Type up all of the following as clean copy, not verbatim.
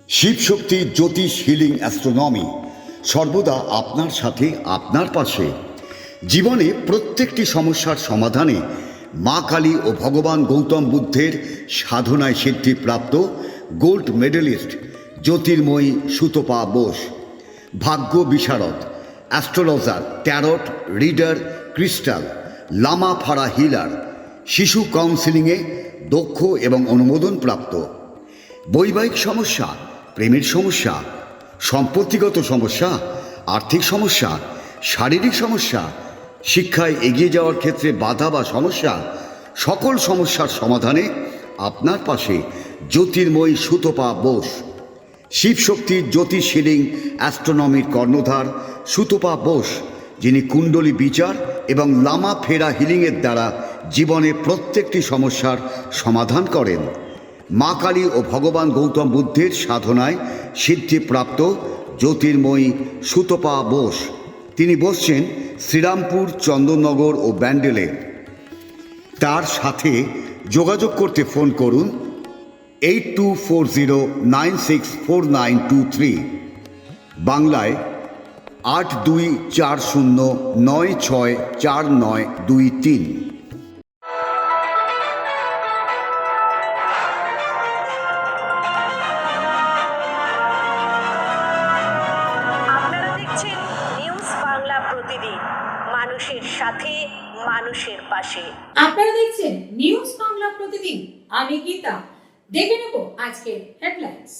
শিবশক্তি জ্যোতিষ healing astronomy সর্বদা আপনার সাথে, আপনার পাশে। জীবনে প্রত্যেকটি সমস্যার সমাধানে মা কালী ও ভগবান গৌতম বুদ্ধের সাধনায় সিদ্ধিপ্রাপ্ত গোল্ড মেডেলিস্ট জ্যোতির্ময়ী সুতপা বোস, ভাগ্য বিশারদ, অ্যাস্ট্রোলজার, ট্যারট রিডার, ক্রিস্টাল, লামা ফাড়া হিলার, শিশু কাউন্সিলিংয়ে দক্ষ এবং অনুমোদনপ্রাপ্ত। বৈবাহিক সমস্যা, প্রেমের সমস্যা, সম্পত্তিগত সমস্যা, আর্থিক সমস্যা, শারীরিক সমস্যা, শিক্ষায় এগিয়ে যাওয়ার ক্ষেত্রে বাধা বা সমস্যা, সকল সমস্যার সমাধানে আপনার পাশে জ্যোতির্ময়ী সুতপা বোস। শিবশক্তির জ্যোতিষ হিলিং অ্যাস্ট্রোনমির কর্ণধার সুতপা বোস, যিনি কুণ্ডলী বিচার এবং লামা ফেরা হিলিংয়ের দ্বারা জীবনে প্রত্যেকটি সমস্যার সমাধান করেন। মা কালী ও ভগবান গৌতম বুদ্ধের সাধনায় সিদ্ধিপ্রাপ্ত জ্যোতির্ময়ী সুতপা বোস। তিনি বসছেন শ্রীরামপুর, চন্দননগর ও ব্যান্ডেলে। তার সাথে যোগাযোগ করতে ফোন করুন 8240964923, বাংলায় 8240964923। মানুষের সাথে, মানুষের পাশে। আপনারা দেখছেন নিউজ বাংলা প্রতিদিন। আমি গীতা। দেখে নেব আজকের হেডলাইন্স।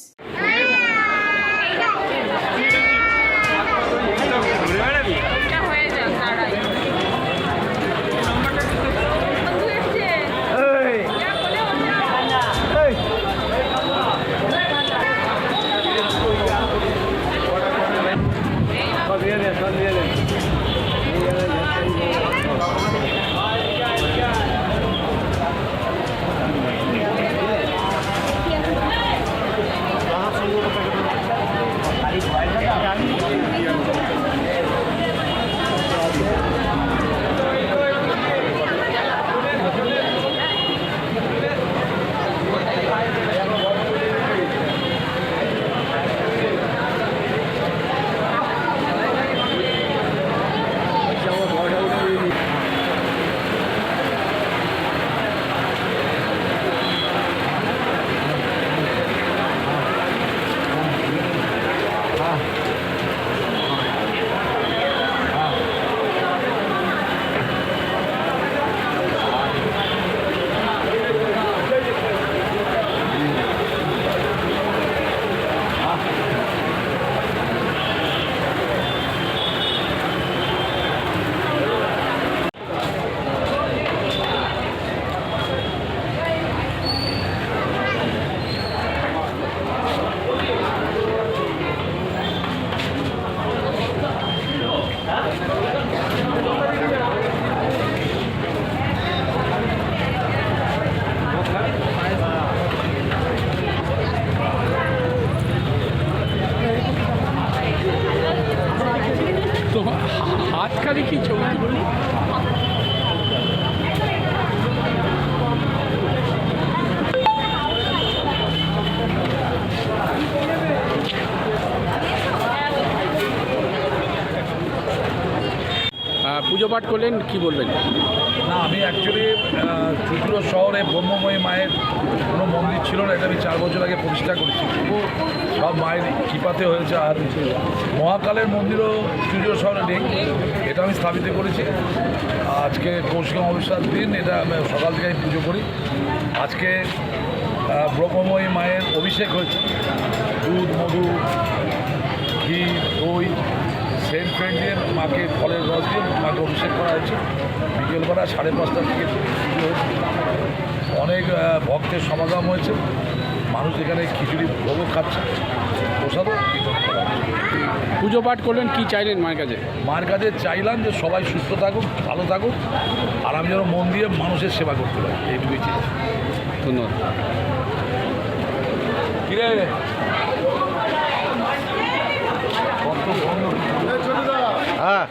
তো হাত খালি কি ছবি তুলি? পুজো পাঠ করলেন, কি বলবেন? না, আমি অ্যাকচুয়ালি চুচুড়ো শহরে ব্রহ্মময়ী মায়ের কোনো মন্দির ছিল না, এটা আমি 4 বছর আগে প্রতিষ্ঠা করেছি। সব মায়ের কৃপাতে হয়েছে। আর মহাকালের মন্দিরও চুচুড়ো শহরে নেই, এটা আমি স্থাপিত করেছি। আজকে পৌষ অমাবস্যার দিন, এটা আমি সকাল থেকে আমি পুজো করি। আজকে ব্রহ্মময়ী মায়ের অভিষেক হয়েছে, দুধ, মধু, ঘি, দই, সেন্ট ফ্রেন্ড দিয়ে মাকে, ফলের রস দিয়ে মাকে অভিষেক করা হয়েছে। বিকেলবেলা 5:30 থেকে পুজো হয়েছে। অনেক ভক্তের সমাগম হয়েছে। মানুষ এখানে খিচুড়ি ভোগও খাচ্ছে, প্রসাদও বিতরণ করা হচ্ছে। পুজো পাঠ করলেন, কি চাইলেন মায়ের কাছে? মায়ের কাছে চাইলাম যে সবাই সুস্থ থাকুক, ভালো থাকুক, আর আমি যেন মন দিয়ে মানুষের সেবা করতে পারি, এইটুকুই চেয়েছি। ধন্যবাদ। কিরে কত বন্ধ? হ্যাঁ।